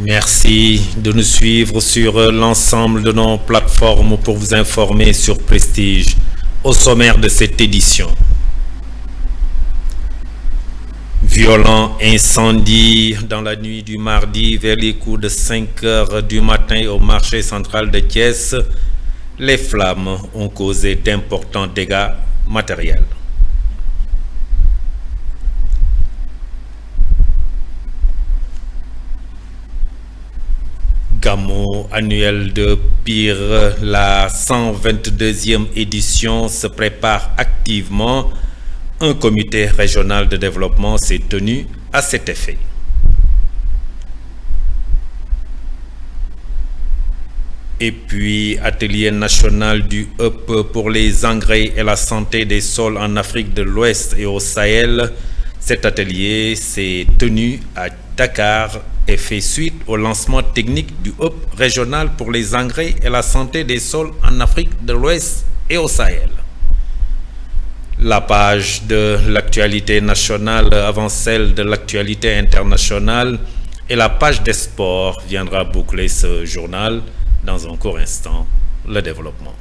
Merci de nous suivre sur l'ensemble de nos plateformes pour vous informer sur Prestige. Au sommaire de cette édition. Violent incendie dans la nuit du mardi vers les coups de 5 heures du matin au marché central de Thiès. Les flammes ont causé d'importants dégâts matériels. Gamou annuel de Pire, la 122e édition se prépare activement. Un comité régional de développement s'est tenu à cet effet. Et puis, atelier national du HUP pour les engrais et la santé des sols en Afrique de l'Ouest et au Sahel. Cet atelier s'est tenu à Dakar et fait suite au lancement technique du HUP régional pour les engrais et la santé des sols en Afrique de l'Ouest et au Sahel. La page de l'actualité nationale avant celle de l'actualité internationale et la page des sports viendra boucler ce journal. Dans un court instant, le développement.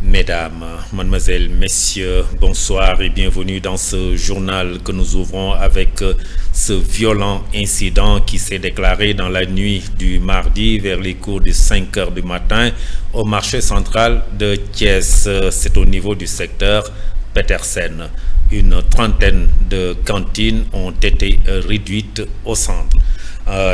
Mesdames, mademoiselles, messieurs, bonsoir et bienvenue dans ce journal que nous ouvrons avec ce violent incident qui s'est déclaré dans la nuit du mardi vers les coups de 5 heures du matin au marché central de Thiès. C'est au niveau du secteur Petersen. Une trentaine de cantines ont été réduites au centre.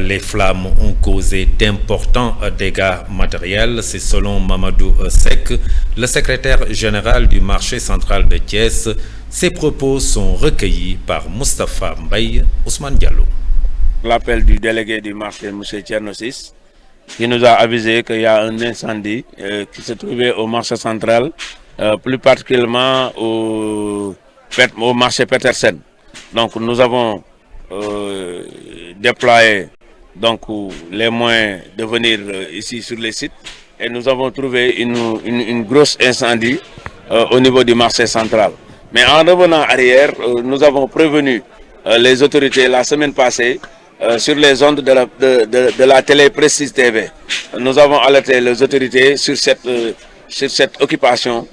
Les flammes ont causé d'importants dégâts matériels. C'est selon Mamadou Seck, le secrétaire général du marché central de Thiès. Ces propos sont recueillis par Moustapha Mbaye Ousmane Diallo. L'appel du délégué du marché, M. Tchernosis, qui nous a avisé qu'il y a un incendie qui se trouvait au marché central, plus particulièrement au marché Petersen. Donc nous avons déployé donc les moyens de venir ici sur le site et nous avons trouvé une grosse incendie au niveau du marché central. Mais en revenant arrière, nous avons prévenu les autorités la semaine passée sur les ondes de la télé Prestige TV. Nous avons alerté les autorités sur cette occupation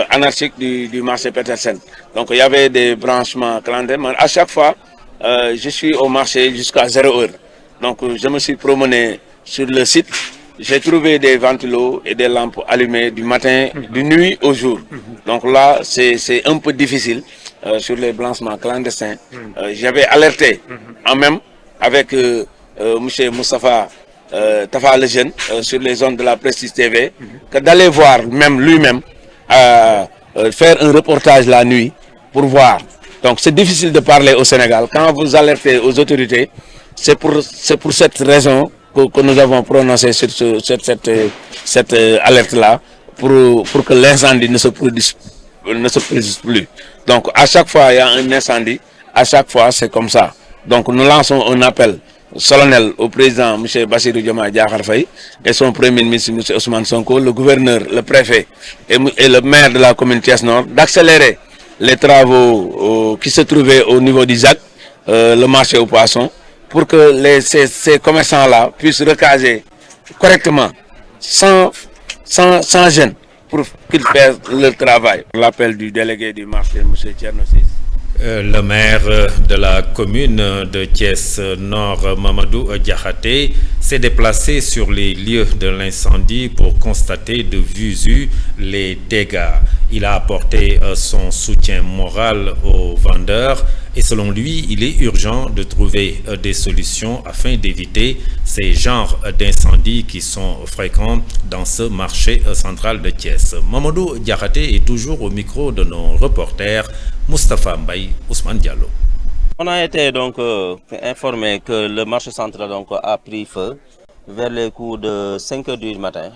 anarchique du marché Petersen. Donc il y avait des branchements clandestins. Mais à chaque fois, je suis au marché jusqu'à 0 heure. Donc je me suis promené sur le site. J'ai trouvé des ventilos et des lampes allumées du matin, du nuit au jour. Donc là, c'est un peu difficile sur les blanchiments clandestins. J'avais alerté en même avec M. Moustapha Tafa le jeune sur les ondes de la Prestige TV que d'aller voir même lui-même faire un reportage la nuit pour voir. Donc c'est difficile de parler au Sénégal. Quand vous alertez aux autorités, c'est pour cette raison que nous avons prononcé sur cette alerte-là pour que l'incendie ne se produise plus. Donc à chaque fois il y a un incendie, à chaque fois c'est comme ça. Donc nous lançons un appel solennel au président M. Bassirou Diomaye Diakhar Faye et son premier ministre M. Ousmane Sonko, le gouverneur, le préfet et le maire de la commune Thiès Nord d'accélérer les travaux qui se trouvaient au niveau du ZAC, le marché aux poissons, pour que ces commerçants-là puissent recaser correctement, sans gêne, pour qu'ils fassent leur travail. L'appel du délégué du marché, M. Tchernosis. Le maire de la commune de Thiès Nord, Mamadou Diakhaté, s'est déplacé sur les lieux de l'incendie pour constater de visu les dégâts. Il a apporté son soutien moral aux vendeurs et selon lui, il est urgent de trouver des solutions afin d'éviter ces genres d'incendies qui sont fréquents dans ce marché central de Thiès. Mamadou Diakhaté est toujours au micro de nos reporters Moustapha Mbaye Ousmane Diallo. On a été donc informé que le marché central donc, a pris feu vers les coups de 5 heures du matin.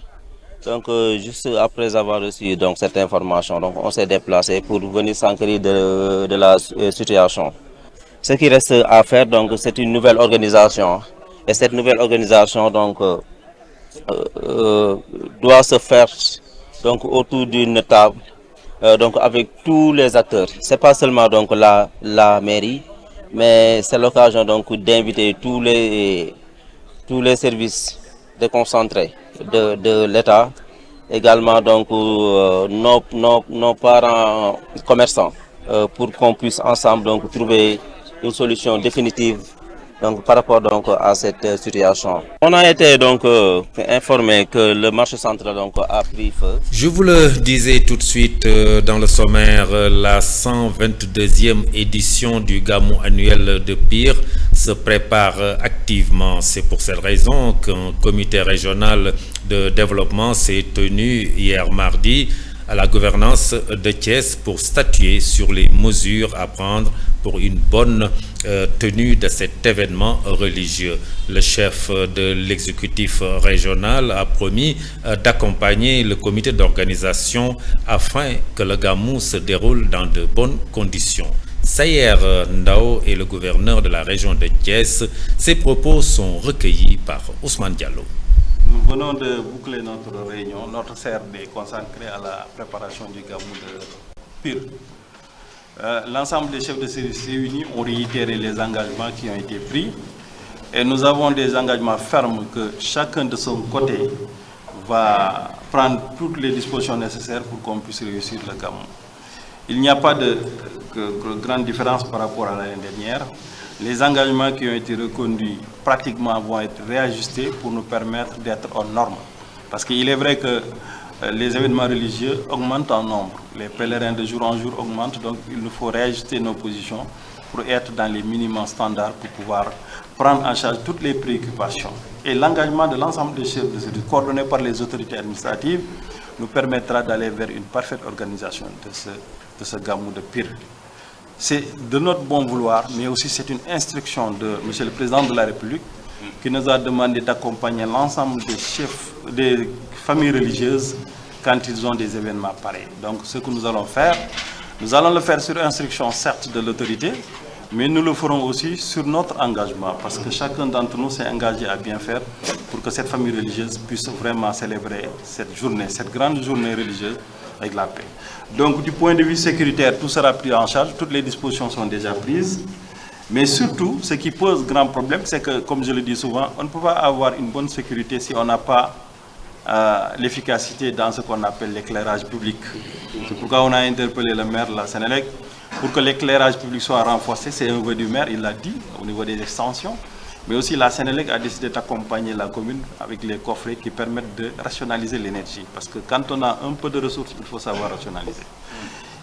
Donc juste après avoir reçu donc, cette information, donc, on s'est déplacé pour venir s'enquérir de la situation. Ce qui reste à faire, donc, c'est une nouvelle organisation Et cette nouvelle organisation donc, doit se faire donc, autour d'une table donc, avec tous les acteurs. Ce n'est pas seulement donc, la mairie, mais c'est l'occasion d'inviter tous les services déconcentrés de l'État, également donc, nos parents commerçants, pour qu'on puisse ensemble donc, trouver une solution définitive donc, par rapport donc, à cette situation. On a été donc informé que le marché central donc, a pris feu. Je vous le disais tout de suite dans le sommaire, la 122e édition du Gamou annuel de Pire se prépare activement. C'est pour cette raison qu'un comité régional de développement s'est tenu hier mardi à la gouvernance de Thiès pour statuer sur les mesures à prendre pour une bonne tenue de cet événement religieux. Le chef de l'exécutif régional a promis d'accompagner le comité d'organisation afin que le Gamou se déroule dans de bonnes conditions. Sayer Ndao est le gouverneur de la région de Thiès. Ses propos sont recueillis par Ousmane Diallo. Nous venons de boucler notre réunion, notre CRD consacré à la préparation du Gamou de Pire. L'ensemble des chefs de service réunis ont réitéré les engagements qui ont été pris et nous avons des engagements fermes que chacun de son côté va prendre toutes les dispositions nécessaires pour qu'on puisse réussir le Gamou. Il n'y a pas de grande différence par rapport à l'année dernière. Les engagements qui ont été reconduits pratiquement vont être réajustés pour nous permettre d'être aux normes. Parce qu'il est vrai que les événements religieux augmentent en nombre. Les pèlerins de jour en jour augmentent, donc il nous faut réajuster nos positions pour être dans les minimums standards pour pouvoir prendre en charge toutes les préoccupations. Et l'engagement de l'ensemble des chefs de service, coordonné par les autorités administratives, nous permettra d'aller vers une parfaite organisation de ce Gamou de Pire. C'est de notre bon vouloir, mais aussi c'est une instruction de M. le Président de la République qui nous a demandé d'accompagner l'ensemble des chefs des familles religieuses quand ils ont des événements pareils. Donc ce que nous allons faire, nous allons le faire sur instruction certes de l'autorité, mais nous le ferons aussi sur notre engagement parce que chacun d'entre nous s'est engagé à bien faire pour que cette famille religieuse puisse vraiment célébrer cette journée, cette grande journée religieuse avec la paix. Donc du point de vue sécuritaire, tout sera pris en charge, toutes les dispositions sont déjà prises. Mais surtout, ce qui pose grand problème, c'est que, comme je le dis souvent, on ne peut pas avoir une bonne sécurité si on n'a pas l'efficacité dans ce qu'on appelle l'éclairage public. C'est pourquoi on a interpellé le maire de la Sénélec pour que l'éclairage public soit renforcé. C'est un vœu du maire, il l'a dit, au niveau des extensions. Mais aussi la Sénélec a décidé d'accompagner la commune avec les coffrets qui permettent de rationaliser l'énergie. Parce que quand on a un peu de ressources, il faut savoir rationaliser.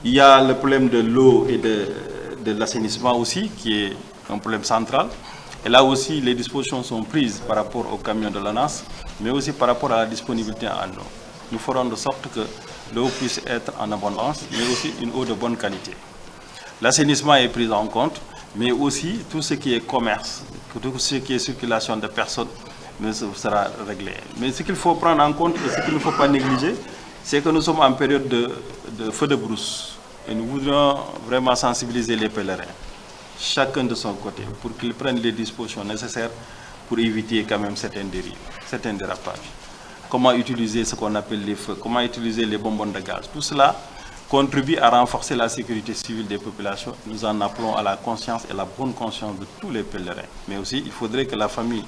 Il y a le problème de l'eau et de l'assainissement aussi, qui est un problème central. Et là aussi, les dispositions sont prises par rapport aux camions de l'ONAS, mais aussi par rapport à la disponibilité en eau. Nous ferons de sorte que l'eau puisse être en abondance, mais aussi une eau de bonne qualité. L'assainissement est pris en compte, mais aussi tout ce qui est commerce, tout ce qui est circulation de personnes sera réglé. Mais ce qu'il faut prendre en compte et ce qu'il ne faut pas négliger, c'est que nous sommes en période de feu de brousse. Et nous voudrions vraiment sensibiliser les pèlerins, chacun de son côté, pour qu'ils prennent les dispositions nécessaires pour éviter quand même certains dérives, certains dérapages. Comment utiliser ce qu'on appelle les feux, comment utiliser les bonbons de gaz. Tout cela contribue à renforcer la sécurité civile des populations. Nous en appelons à la conscience et la bonne conscience de tous les pèlerins. Mais aussi, il faudrait que la famille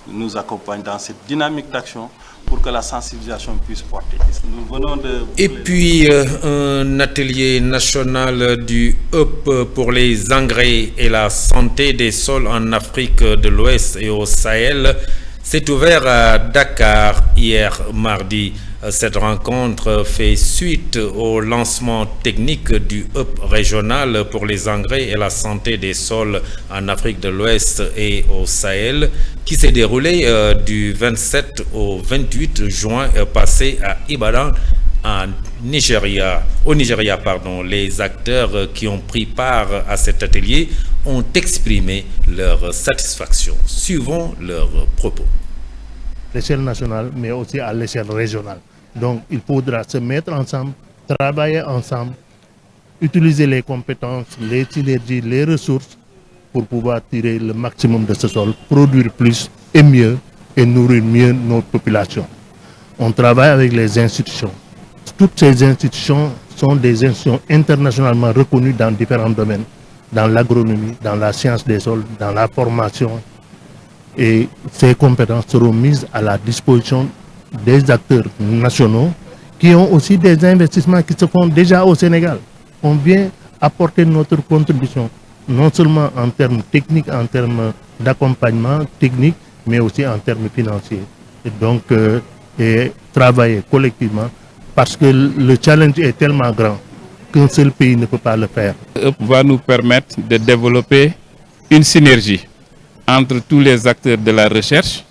nous accompagne dans cette dynamique d'action pour que la sensibilisation puisse porter. Nous venons de... Et puis, un atelier national du HUP pour les engrais et la santé des sols en Afrique de l'Ouest et au Sahel s'est ouvert à Dakar hier mardi. Cette rencontre fait suite au lancement technique du HUP régional pour les engrais et la santé des sols en Afrique de l'Ouest et au Sahel qui s'est déroulé du 27 au 28 juin passé à Ibadan au Nigeria. Les acteurs qui ont pris part à cet atelier ont exprimé leur satisfaction. Suivons leurs propos. À l'échelle nationale, mais aussi à l'échelle régionale. Donc, il faudra se mettre ensemble, travailler ensemble, utiliser les compétences, les synergies, les ressources pour pouvoir tirer le maximum de ce sol, produire plus et mieux et nourrir mieux notre population. On travaille avec les institutions. Toutes ces institutions sont des institutions internationalement reconnues dans différents domaines, dans l'agronomie, dans la science des sols, dans la formation. Et ces compétences seront mises à la disposition des acteurs nationaux qui ont aussi des investissements qui se font déjà au Sénégal. On vient apporter notre contribution, non seulement en termes techniques, en termes d'accompagnement technique, mais aussi en termes financiers. Et donc, travailler collectivement, parce que le challenge est tellement grand qu'un seul pays ne peut pas le faire. Va nous permettre de développer une synergie entre tous les acteurs de la recherche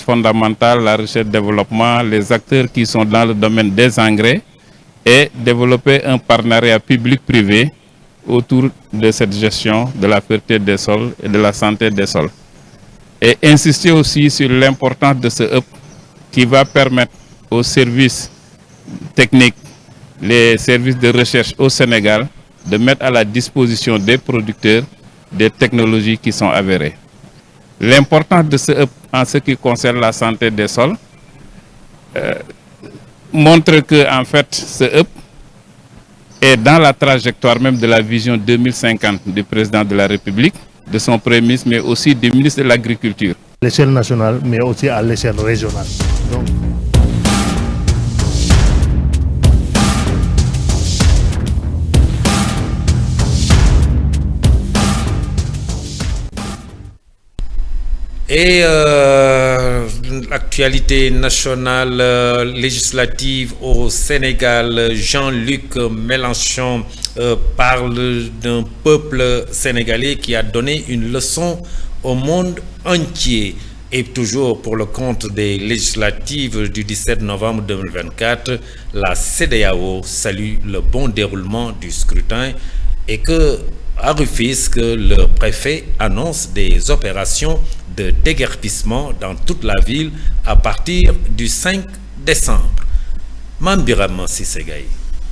fondamentale, la recherche développement, les acteurs qui sont dans le domaine des engrais, et développer un partenariat public-privé autour de cette gestion de la fertilité des sols et de la santé des sols. Et insister aussi sur l'importance de ce hub qui va permettre aux services techniques, les services de recherche au Sénégal, de mettre à la disposition des producteurs des technologies qui sont avérées. L'importance de ce hub en ce qui concerne la santé des sols montre que en fait ce hub est dans la trajectoire même de la vision 2050 du président de la République, de son Premier ministre, mais aussi du ministre de l'Agriculture. À l'échelle nationale, mais aussi à l'échelle régionale. Donc, et l'actualité nationale législative au Sénégal, Jean-Luc Mélenchon parle d'un peuple sénégalais qui a donné une leçon au monde entier. Et toujours pour le compte des législatives du 17 novembre 2024, la CEDEAO salue le bon déroulement du scrutin et que à Rufisque, le préfet annonce des opérations de déguerpissement dans toute la ville à partir du 5 décembre. Mambiram Sissegaï.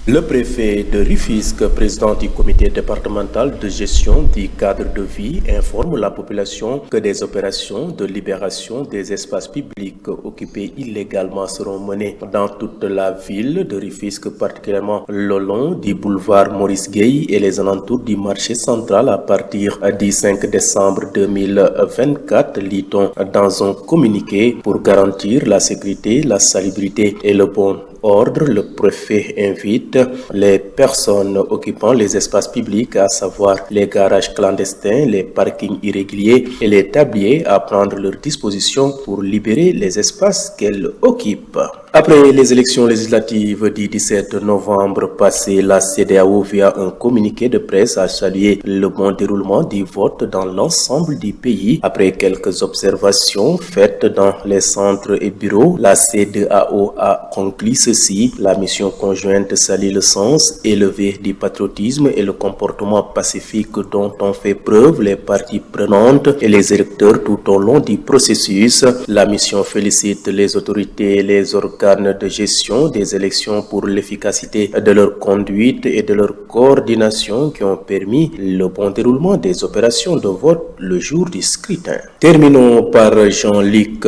Le préfet de Rufisque, président du comité départemental de gestion du cadre de vie, informe la population que des opérations de libération des espaces publics occupés illégalement seront menées dans toute la ville de Rufisque, particulièrement le long du boulevard Maurice Gueye et les alentours du marché central à partir du 5 décembre 2024, lit-on dans un communiqué. Pour garantir la sécurité, la salubrité et le bon ordre, le préfet invite les personnes occupant les espaces publics, à savoir les garages clandestins, les parkings irréguliers et les tabliers, à prendre leurs dispositions pour libérer les espaces qu'elles occupent. Après les élections législatives du 17 novembre passé, la CEDEAO, via un communiqué de presse, a salué le bon déroulement du vote dans l'ensemble du pays. Après quelques observations faites dans les centres et bureaux, la CEDEAO a conclu ceci: la mission conjointe salue le sens élevé du patriotisme et le comportement pacifique dont ont fait preuve les parties prenantes et les électeurs tout au long du processus. La mission félicite les autorités et les organes de gestion des élections pour l'efficacité de leur conduite et de leur coordination qui ont permis le bon déroulement des opérations de vote le jour du scrutin. Terminons par Jean-Luc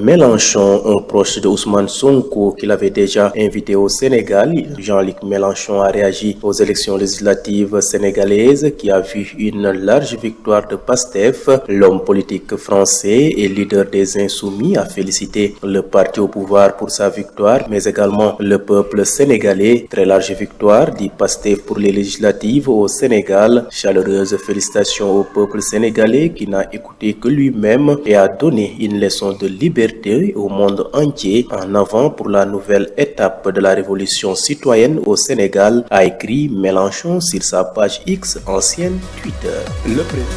Mélenchon, un proche de Ousmane Sonko qu'il avait déjà invité au Sénégal. Jean-Luc Mélenchon a réagi aux élections législatives sénégalaises qui a vu une large victoire de PASTEF. L'homme politique français et leader des Insoumis a félicité le parti au pouvoir pour sa victoire, mais également le peuple sénégalais. Très large victoire du PASTEF pour les législatives au Sénégal. Chaleureuse félicitations au peuple sénégalais qui n'a écouté que lui-même et a donné une leçon de liberté au monde entier. En avant pour la nouvelle étape de la révolution citoyenne au Sénégal, a écrit Mélenchon sur sa page X, ancienne Twitter. Le président.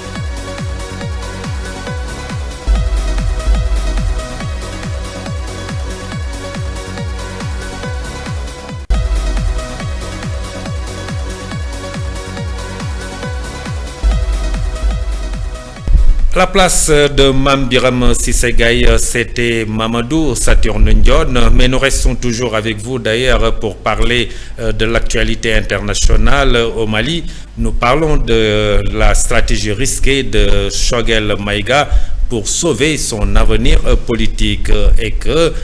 À la place de Mame Birame Cissé Gaye, c'était Mamadou Saturne Ndione, mais nous restons toujours avec vous d'ailleurs pour parler de l'actualité internationale au Mali. Nous parlons de la stratégie risquée de Choguel Maïga pour sauver son avenir politique et que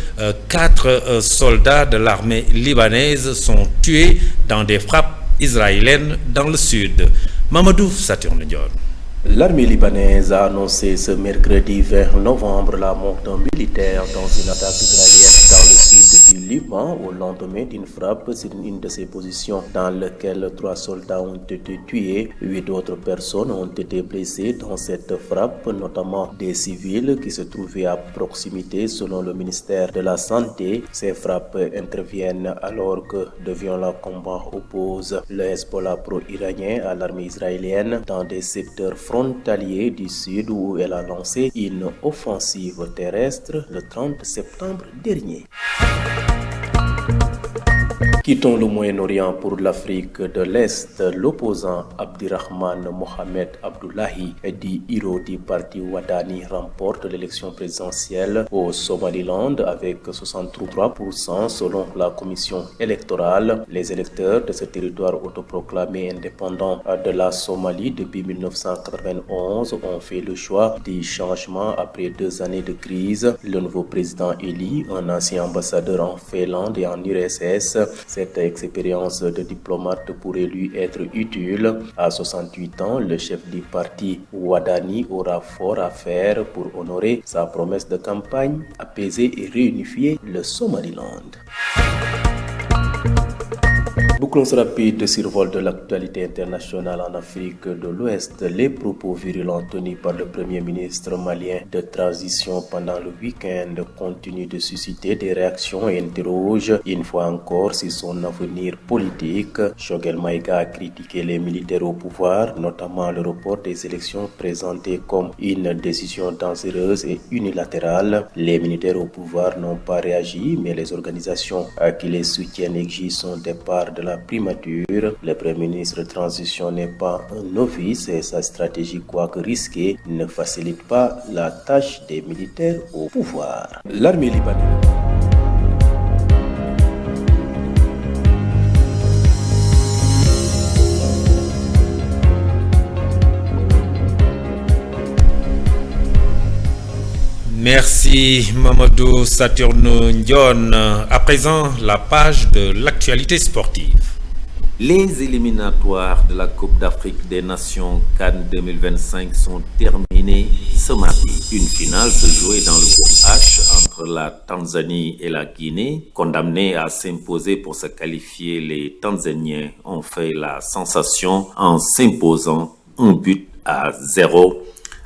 4 soldats de l'armée libanaise sont tués dans des frappes israéliennes dans le sud. Mamadou Saturne Ndione. L'armée libanaise a annoncé ce mercredi 20 novembre la mort d'un militaire dans une attaque israélienne dans le sud du Liban au lendemain d'une frappe sur une de ses positions dans laquelle 3 soldats ont été tués. 8 autres personnes ont été blessées dans cette frappe, notamment des civils qui se trouvaient à proximité selon le ministère de la Santé. Ces frappes interviennent alors que de violents combats opposent le Hezbollah pro-iranien à l'armée israélienne dans des secteurs frontalier du Sud où elle a lancé une offensive terrestre le 30 septembre dernier. Quittons le Moyen-Orient pour l'Afrique de l'Est. L'opposant Abdirahman Mohamed Abdullahi, dit héros du parti Wadani, remporte l'élection présidentielle au Somaliland avec 63% selon la commission électorale. Les électeurs de ce territoire autoproclamé indépendant de la Somalie depuis 1991 ont fait le choix du changement après 2 années de crise. Le nouveau président élu, un ancien ambassadeur en Finlande et en URSS, cette expérience de diplomate pourrait lui être utile. À 68 ans, le chef du parti Wadani aura fort à faire pour honorer sa promesse de campagne, apaiser et réunifier le Somaliland. Bouclons ce rapide survol de l'actualité internationale en Afrique de l'Ouest. Les propos virulents tenus par le Premier ministre malien de transition pendant le week-end continuent de susciter des réactions et interrogent une fois encore sur son avenir politique. Choguel Maïga a critiqué les militaires au pouvoir, notamment le report des élections présenté comme une décision dangereuse et unilatérale. Les militaires au pouvoir n'ont pas réagi, mais les organisations qui les soutiennent exigent son départ de la primature. Le Premier ministre de transition n'est pas un novice et sa stratégie, quoique risquée, ne facilite pas la tâche des militaires au pouvoir. L'armée libanaise. Merci Mamadou Saturne Ndione. À présent, la page de l'actualité sportive. Les éliminatoires de la Coupe d'Afrique des Nations CAN 2025 sont terminés ce mardi. Une finale se jouait dans le groupe H entre la Tanzanie et la Guinée. Condamnés à s'imposer pour se qualifier, les Tanzaniens ont fait la sensation en s'imposant 1-0.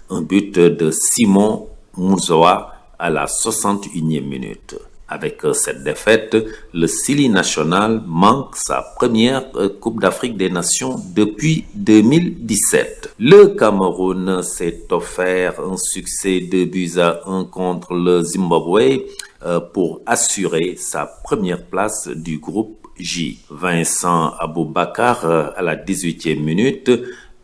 Un but de Simon Mouzoa à la 61e minute. Avec cette défaite, le Sili national manque sa première Coupe d'Afrique des Nations depuis 2017. Le Cameroun s'est offert un succès de 2-1 contre le Zimbabwe pour assurer sa première place du groupe J. Vincent Aboubakar à la 18e minute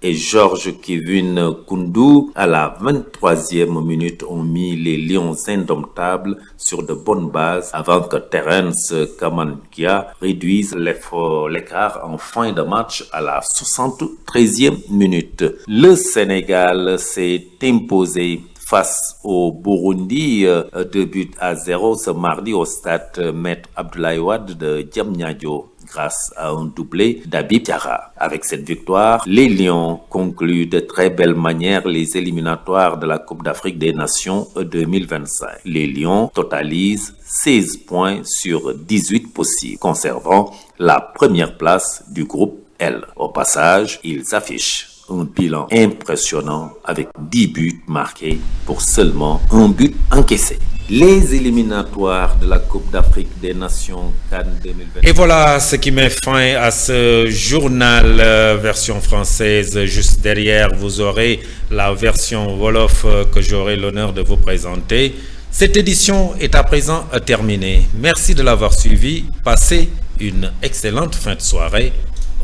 et Georges Kevin Koundou à la 23e minute ont mis les Lions indomptables sur de bonnes bases avant que Terence Kamankia réduise l'écart en fin de match à la 73e minute. Le Sénégal s'est imposé face au Burundi, 2-0 ce mardi au stade Maître Abdoulaye Wade de Diamniadio grâce à un doublé d'Habib Diarra. Avec cette victoire, les Lions concluent de très belle manière les éliminatoires de la Coupe d'Afrique des Nations 2025. Les Lions totalisent 16 points sur 18 possibles, conservant la première place du groupe L. Au passage, ils affichent un bilan impressionnant avec 10 buts marqués pour seulement 1 but encaissé. Les éliminatoires de la Coupe d'Afrique des Nations CAN 2020. Et voilà ce qui met fin à ce journal version française. Juste derrière, vous aurez la version Wolof que j'aurai l'honneur de vous présenter. Cette édition est à présent terminée. Merci de l'avoir suivi. Passez une excellente fin de soirée.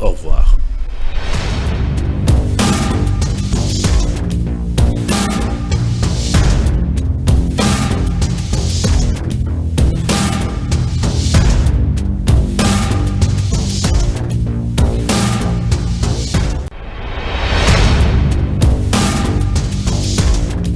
Au revoir.